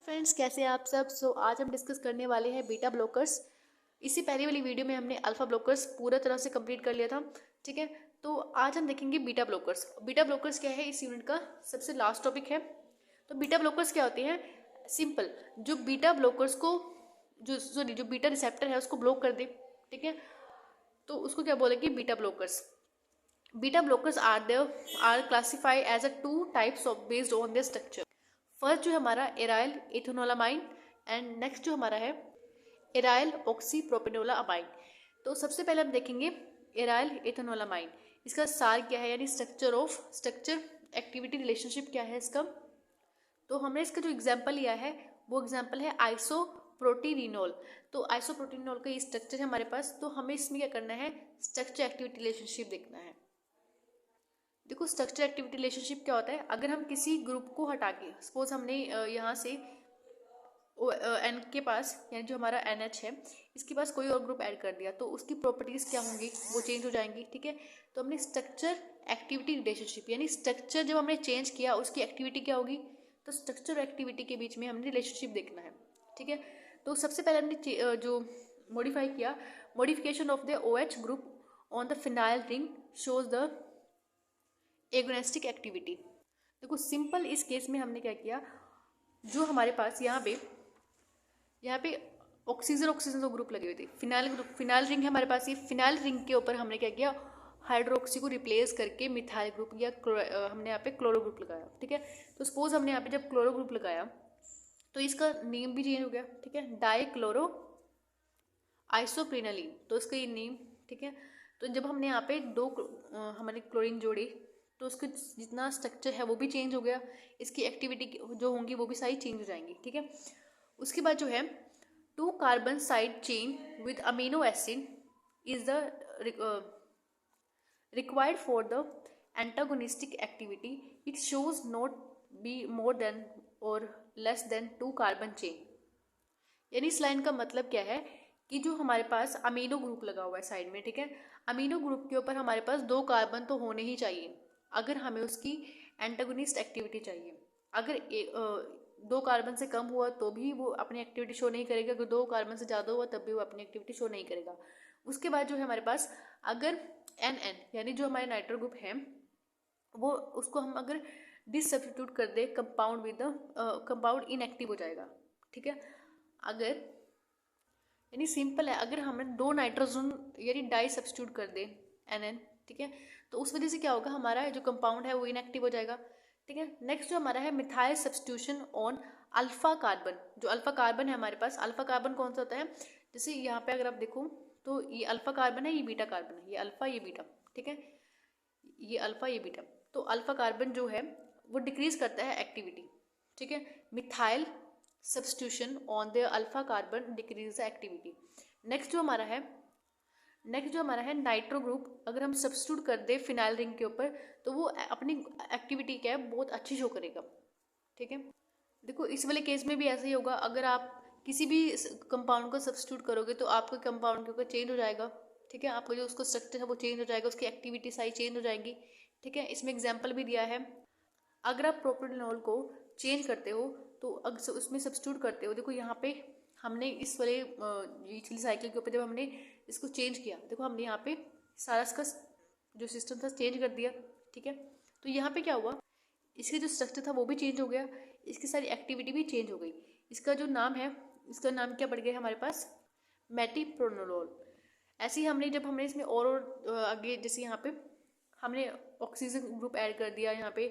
Friends, कैसे हैं आप सब। आज हम डिस्कस करने वाले हैं बीटा ब्लॉकर्स। इसी पहले वाली वीडियो में हमने अल्फा ब्लॉकर्स पूरा तरह से कंप्लीट कर लिया था। ठीक है, तो आज हम देखेंगे बीटा ब्लॉकर्स। बीटा ब्लॉकर्स क्या है, इस यूनिट का सबसे लास्ट टॉपिक है। तो बीटा ब्लॉकर्स क्या होते हैं? सिंपल, जो बीटा ब्लॉकर्स को जो बीटा रिसेप्टर है उसको ब्लॉक कर दे, ठीक है, तो उसको क्या बोलेंगे? Beta blockers. Beta blockers are classify as a two types of based on their structure. First जो हमारा एराइल इथेनोलामाइन एंड नेक्स्ट जो हमारा है एराइल ऑक्सीप्रोपेनोलामाइन। तो सबसे पहले हम देखेंगे एराइल इथेनोलामाइन। इसका सार क्या है, यानी स्ट्रक्चर एक्टिविटी रिलेशनशिप क्या है इसका। तो हमने इसका जो एग्जाम्पल लिया है वो एग्जाम्पल है आइसोप्रोटीरिनोल। तो आइसोप्रोटीरिनोल का ये स्ट्रक्चर है हमारे पास। तो हमें इसमें क्या करना है, स्ट्रक्चर एक्टिविटी रिलेशनशिप देखना है। देखो, स्ट्रक्चर एक्टिविटी रिलेशनशिप क्या होता है, अगर हम किसी ग्रुप को हटा के, सपोज हमने यहाँ से एन के पास, यानी जो हमारा NH है, इसके पास कोई और ग्रुप ऐड कर दिया, तो उसकी प्रॉपर्टीज़ क्या होंगी, वो चेंज हो जाएंगी। ठीक है, तो हमने स्ट्रक्चर एक्टिविटी रिलेशनशिप, यानी स्ट्रक्चर जब हमने चेंज किया उसकी एक्टिविटी क्या होगी, तो स्ट्रक्चर एक्टिविटी के बीच में हमने रिलेशनशिप देखना है। ठीक है, तो सबसे पहले हमने जो मॉडिफाई किया, modification of the OH group on the phenyl ring shows the agonistic activity. देखो सिंपल, इस केस में हमने क्या किया, जो हमारे पास यहाँ पे ऑक्सीजन तो ग्रुप लगे हुए थे, फिनाइल रिंग है हमारे पास। ये फिनाइल रिंग के ऊपर हमने क्या किया, हाइड्रोक्सी को रिप्लेस करके मिथाइल ग्रुप या हमने यहाँ पे क्लोरो ग्रुप लगाया। ठीक है, तो सपोज हमने यहाँ पे जब क्लोरो ग्रुप लगाया तो इसका नेम भी चेंज हो गया। ठीक है, डाई क्लोरो आइसोप्रेनालीन, तो इसका ये नेम। ठीक है, तो जब हमने यहाँ पे दो हमारे क्लोरीन जोड़े तो उसका जितना स्ट्रक्चर है वो भी चेंज हो गया, इसकी एक्टिविटी जो होंगी वो भी सारी चेंज हो जाएंगी। ठीक है, उसके बाद जो है 2 carbon side chain with amino acid is the required for the antagonistic activity. It shows not be more than or less than 2 carbon chain. यानी इस लाइन का मतलब क्या है कि जो हमारे पास अमीनो ग्रुप लगा हुआ है साइड में, ठीक है, अमीनो ग्रुप के ऊपर हमारे पास 2 कार्बन तो होने ही चाहिए अगर हमें उसकी एंटागोनिस्ट एक्टिविटी चाहिए। अगर 2 कार्बन से कम हुआ तो भी वो अपनी एक्टिविटी शो नहीं करेगा, अगर 2 कार्बन से ज़्यादा हुआ तब भी वो अपनी एक्टिविटी शो नहीं करेगा। उसके बाद जो है हमारे पास, अगर NN यानी जो हमारे नाइट्रो ग्रुप है वो, उसको हम अगर डिसब्स्टिट्यूट कर दे कंपाउंड विद कंपाउंड इनएक्टिव हो जाएगा। ठीक है, अगर यानी सिंपल है, अगर हमें 2 नाइट्रोजन यानी डाई सब्स्टिट्यूट कर दे NN, ठीक है, तो उस वजह से क्या होगा, हमारा जो कंपाउंड है वो इनएक्टिव हो जाएगा। ठीक है, नेक्स्ट जो हमारा है methyl substitution on alpha carbon. जो अल्फा कार्बन है हमारे पास, अल्फा कार्बन कौन सा होता है, जैसे यहाँ पे अगर आप देखो तो ये अल्फा कार्बन है, ये बीटा कार्बन है, ये अल्फा ये बीटा। ठीक है, ये अल्फा ये बीटा। तो अल्फा कार्बन जो है वो डिक्रीज करता है एक्टिविटी। ठीक है, methyl substitution on the alpha carbon decrease the activity. Next जो हमारा है नाइट्रो ग्रुप, अगर हम सब्स्टिट्यूट कर दे फिनाइल रिंग के ऊपर तो वो अपनी एक्टिविटी क्या है बहुत अच्छी शो करेगा। ठीक है, देखो इस वाले केस में भी ऐसा ही होगा, अगर आप किसी भी कंपाउंड को सब्स्टिट्यूट करोगे तो आपका कंपाउंड के ऊपर चेंज हो जाएगा। ठीक है, आपका जो उसका स्ट्रक्चर है वो चेंज हो जाएगा, उसकी एक्टिविटी सारी चेंज हो जाएगी। ठीक है, इसमें एग्जाम्पल भी दिया है, अगर आप प्रोपेनॉल को चेंज करते हो तो अगर उसमें सब्स्टिट्यूट करते हो, देखो यहाँ पे हमने इस वाले पिछली साइकिल के ऊपर जब हमने इसको चेंज किया, देखो हमने यहाँ पे सारा इसका जो सिस्टम था चेंज कर दिया। ठीक है, तो यहाँ पे क्या हुआ, इसका जो स्ट्रक्चर था वो भी चेंज हो गया, इसकी सारी एक्टिविटी भी चेंज हो गई। इसका जो नाम है, इसका नाम क्या बढ़ गया हमारे पास, मेटिप्रोनोलोल। ऐसे ही हमने जब हमने इसमें और आगे, जैसे यहाँ पे हमने ऑक्सीजन ग्रुप ऐड कर दिया, यहाँ पे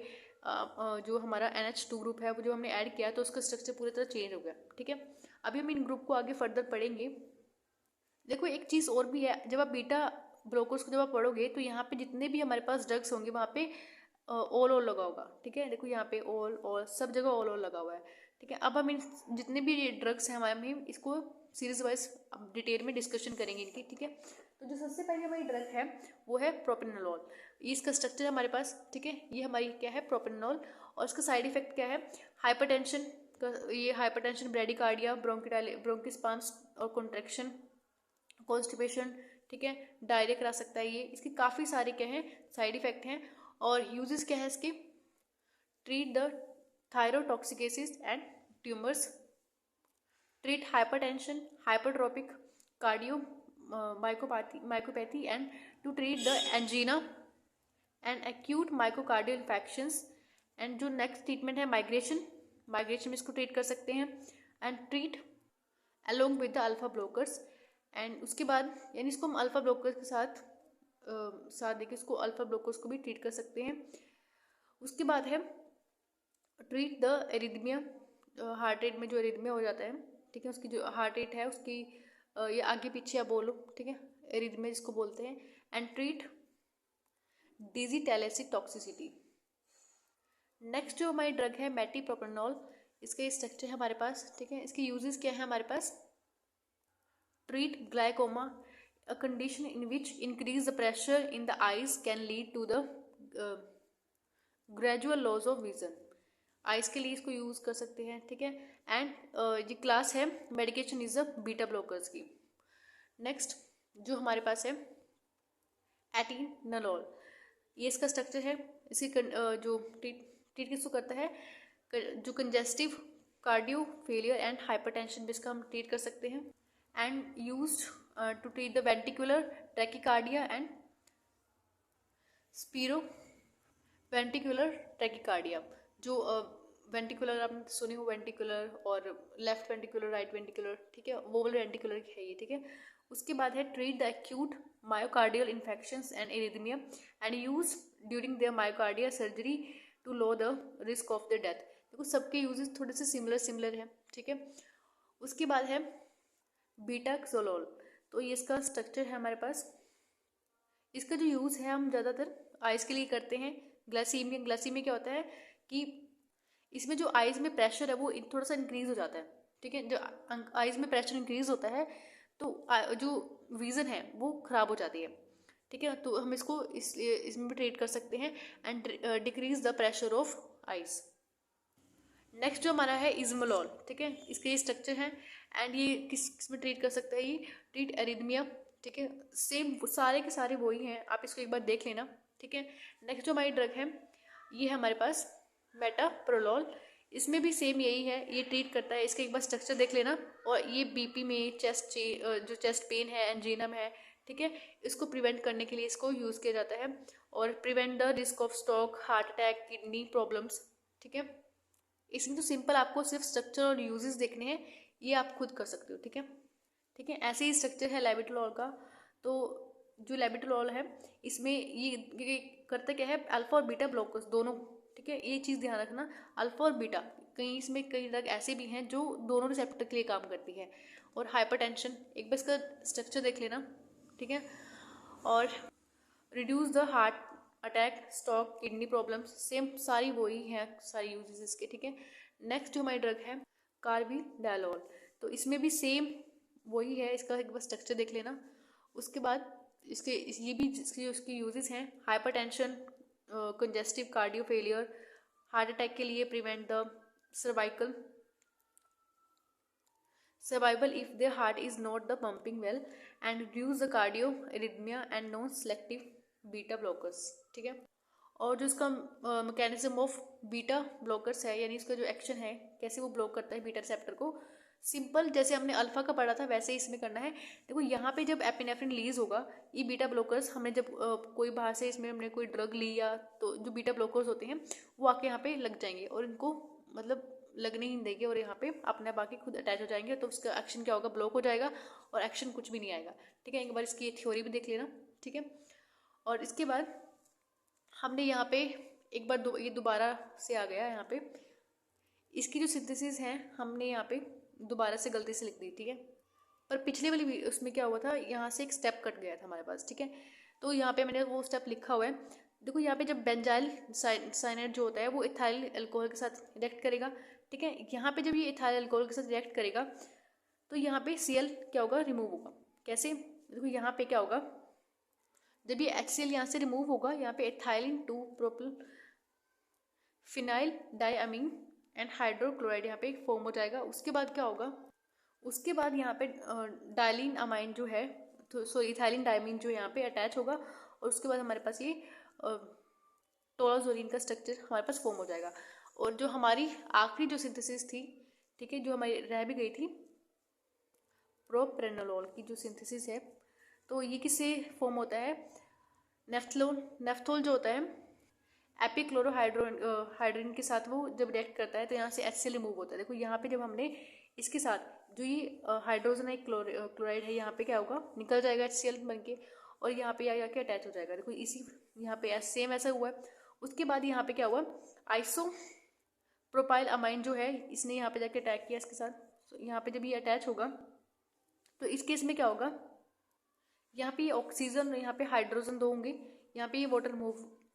जो हमारा NH2 ग्रुप है वो जो हमने ऐड किया तो उसका स्ट्रक्चर पूरी तरह चेंज हो गया। ठीक है, अभी हम इन ग्रुप को आगे फर्दर पढ़ेंगे। देखो एक चीज़ और भी है, जब आप बीटा ब्लॉकर्स को जब आप पढ़ोगे तो यहाँ पे जितने भी हमारे पास ड्रग्स होंगे वहाँ पे ऑल लगा होगा। ठीक है, देखो यहाँ पे ऑल सब जगह ऑल लगा हुआ है। ठीक है, अब हम इन जितने भी ड्रग्स हैं हमारे में इसको सीरीज वाइज डिटेल में डिस्कशन करेंगे इनकी। ठीक है, तो जो सबसे पहले हमारी ड्रग है वो है प्रोपेनॉल। इसका स्ट्रक्चर है हमारे पास। ठीक है, ये हमारी क्या है, प्रोपेनॉल, और इसका साइड इफेक्ट क्या है, हाइपरटेंशन का, ये हाइपरटेंशन, ब्रेडिकार्डिया, ब्रोंकिस्पाज्म और कॉन्ट्रैक्शन, कॉन्स्टिपेशन। ठीक है, डायरिया करा सकता है ये। इसके काफ़ी सारे क्या हैं, साइड इफेक्ट हैं। और यूजेस क्या है इसके, treat the thyrotoxicosis and tumours treat hypertension, hypertrophic cardiomyopathy and to treat the angina and acute myocardial infections. And जो नेक्स्ट ट्रीटमेंट है माइग्रेशन में इसको ट्रीट कर सकते हैं and treat along with the alpha blockers. And उसके बाद यानी इसको हम अल्फा ब्लॉकर्स के साथ देखिए इसको अल्फा ब्लॉकर्स को भी ट्रीट कर सकते हैं। उसके बाद है treat the arrhythmia, heart rate में जो एरिथमिया हो जाता है, ठीक है, उसकी जो हार्ट रेट है उसकी ये आगे पीछे आप बोलो, ठीक है, एरिथमिया जिसको बोलते हैं। And treat digitalis toxicity. Next जो हमारी ड्रग है मेटिप्रोप्रानोल, इसका स्ट्रक्चर है हमारे पास, ठीक है, इसके यूजेस क्या है हमारे पास। Treat glaucoma, a condition in which increase the pressure in the eyes can lead to the gradual loss of vision. Eyes के लिए इसको यूज कर सकते हैं, ठीक है। एंड ये क्लास है medication is a beta blockers की। नेक्स्ट जो हमारे पास है एटीनोलोल, ये इसका स्ट्रक्चर है। इसकी जो ट्रीट किसको करता है, जो congestive cardio failure and hypertension भी इसका हम ट्रीट कर सकते हैं। And used to treat the ventricular tachycardia and supra ventricular tachycardia. जो वेंटिकुलर आपने सुने हो, वेंटिकुलर और लेफ्ट वेंटिकुलर, राइट वेंटिकुलर, ठीक है, वो वाले वेंटिकुलर है ये, ठीक है। उसके बाद है treat the acute myocardial infections and arrhythmia and use during their myocardial surgery to low the risk of the death. देखो सबके यूजेस थोड़े से सिमिलर है, ठीक है। उसके बाद है बीटाक्सोलोल, तो ये इसका स्ट्रक्चर है हमारे पास। इसका जो यूज़ है हम ज़्यादातर आइज के लिए करते हैं। ग्लाइसीमिया क्या होता है कि इसमें जो आइज में प्रेशर है वो थोड़ा सा इंक्रीज हो जाता है, ठीक है। जो आइज में प्रेशर इंक्रीज होता है तो जो विजन है वो खराब हो जाती है, ठीक है। तो हम इसको इसमें भी ट्रीट कर सकते हैं and decrease the pressure of eyes. Next जो हमारा है इजमोलॉल, ठीक है, इसके ये स्ट्रक्चर है एंड ये किस में ट्रीट कर सकता है, ये ट्रीट एरिथमिया, ठीक है। सेम सारे के सारे वही हैं, आप इसको एक बार देख लेना, ठीक है। नेक्स्ट जो हमारी ड्रग है ये है हमारे पास मेटाप्रोलोल, इसमें भी सेम यही है, ये ट्रीट करता है। इसका एक बार स्ट्रक्चर देख लेना। और ये बीपी में जो चेस्ट पेन है, एंजीना में है, ठीक है, इसको प्रिवेंट करने के लिए इसको यूज़ किया जाता है और prevent the risk of stroke, heart attack, kidney problems, ठीक है। इसमें तो सिंपल आपको सिर्फ स्ट्रक्चर और यूजेस देखने हैं, ये आप खुद कर सकते हो, ठीक है, ठीक है। ऐसे ही स्ट्रक्चर है लेविटोलॉल का। तो जो लेविटोलॉल है इसमें ये करता क्या है, अल्फा और बीटा ब्लॉकर्स दोनों, ठीक है, ये चीज़ ध्यान रखना, अल्फा और बीटा। इसमें कई ड्रग ऐसे भी हैं जो दोनों रिसेप्टर के लिए काम करती है। और हाइपरटेंशन, एक बार इसका स्ट्रक्चर देख लेना, ठीक है। और reduce the heart attack, stroke, kidney problems, same सारी वही हैं, सारी यूजेस इसके, ठीक है। नेक्स्ट जो हमारी ड्रग है कार्बिडालोल, तो इसमें भी सेम वही है, इसका एक बार स्ट्रक्चर देख लेना। उसके बाद ये भी उसकी यूजेस हैं, hypertension, congestive cardio failure, heart attack के लिए prevent the survival if their heart is not the pumping well and reduce the cardio arrhythmia and non selective beta blockers, ठीक है। और जो इसका मैकेनिज्म ऑफ बीटा ब्लॉकर्स है, यानी इसका जो एक्शन है कैसे वो ब्लॉक करता है बीटा रिसेप्टर को, सिंपल जैसे हमने अल्फा का पढ़ा था वैसे ही इसमें करना है। देखो यहाँ पे जब एपिनेफ्रिन रिलीज होगा, ये बीटा ब्लॉकर्स हमने जब कोई बाहर से इसमें हमने कोई ड्रग ली या तो जो बीटा ब्लॉकर्स होते हैं वो आके यहाँ पे लग जाएंगे और इनको मतलब लगने ही नहीं देंगे और यहाँ पे अपने बाकी खुद अटैच हो जाएंगे। तो उसका एक्शन क्या होगा, ब्लॉक हो जाएगा और एक्शन कुछ भी नहीं आएगा, ठीक है। एक बार इसकी थ्योरी भी देख लेना, ठीक है। और इसके बाद हमने यहाँ पे एक बार ये दोबारा से आ गया, यहाँ पे इसकी जो सिंथेसिस है हमने यहाँ पे दोबारा से गलती से लिख दी, ठीक है। पर पिछले वाली उसमें क्या हुआ था, यहाँ से एक स्टेप कट गया था हमारे पास, ठीक है। तो यहाँ पे मैंने वो स्टेप लिखा हुआ है, देखो यहाँ पे जब बेंजाइल साइनाइड जो होता है वो इथाइल अल्कोहल के साथ रिएक्ट करेगा, ठीक है। यहाँ पे जब ये इथाइल अल्कोहल के साथ रिएक्ट करेगा तो यहाँ पे Cl क्या होगा, रिमूव होगा। कैसे, देखो यहाँ पे क्या होगा, जब ये HCl यहाँ से रिमूव होगा, यहाँ पे ethylene 2 propyl phenyl diamine and hydrochloride यहाँ पे फॉर्म हो जाएगा। उसके बाद क्या होगा, उसके बाद यहाँ पे डाइलिन अमाइन जो है, तो इथाइलिन डाइमीन जो यहाँ पे अटैच होगा और उसके बाद हमारे पास ये टोलोजोलिन का स्ट्रक्चर हमारे पास फॉर्म हो जाएगा। और जो हमारी आखिरी जो सिंथेसिस थी, ठीक है, जो हमारी रह भी गई थी, प्रोप्रेनोलोल की जो सिंथेसिस है, तो ये किससे फॉर्म होता है, नेफ्थोल जो होता है एपिक्लोरोहाइड्रोन के साथ वो जब रिएक्ट करता है तो यहाँ से HCl रिमूव होता है। देखो यहाँ पे जब हमने इसके साथ जो ये हाइड्रोजन है क्लोराइड है, यहाँ पे क्या होगा, निकल जाएगा HCl बन के और यहाँ पे आ जाके अटैच हो जाएगा। देखो इसी यहाँ पे सेम ऐसा हुआ है। उसके बाद यहाँ पे क्या हुआ, आइसो प्रोपाइल अमाइन जो है इसने यहाँ पे जाके अटैक किया इसके साथ। तो यहाँ पे जब ये अटैच होगा तो इस केस में क्या होगा, यहाँ पे ऑक्सीजन, यहाँ पे हाइड्रोजन दो होंगे, यहाँ पे ये वाटर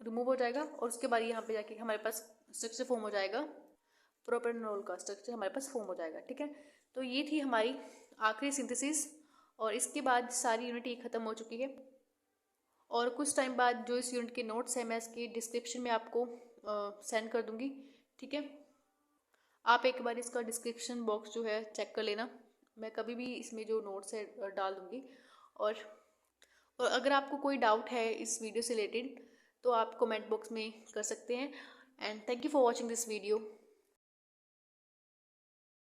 रिमूव हो जाएगा और उसके बाद यहाँ पे जाके हमारे पास स्ट्रक्चर फॉर्म हो जाएगा, प्रोपेनोल का स्ट्रक्चर हमारे पास फॉर्म हो जाएगा। ठीक है, तो ये थी हमारी आखिरी सिंथेसिस और इसके बाद सारी यूनिट ये खत्म हो चुकी है। और कुछ टाइम बाद जो इस यूनिट के नोट्स हैं मैं इसके डिस्क्रिप्शन में आपको सेंड कर दूंगी। ठीक है, आप एक बार इसका डिस्क्रिप्शन बॉक्स जो है चेक कर लेना, मैं कभी भी इसमें जो नोट्स है डाल दूंगी। और अगर आपको कोई डाउट है इस वीडियो से रिलेटेड तो आप कमेंट बॉक्स में कर सकते हैं। And thank you for watching this video.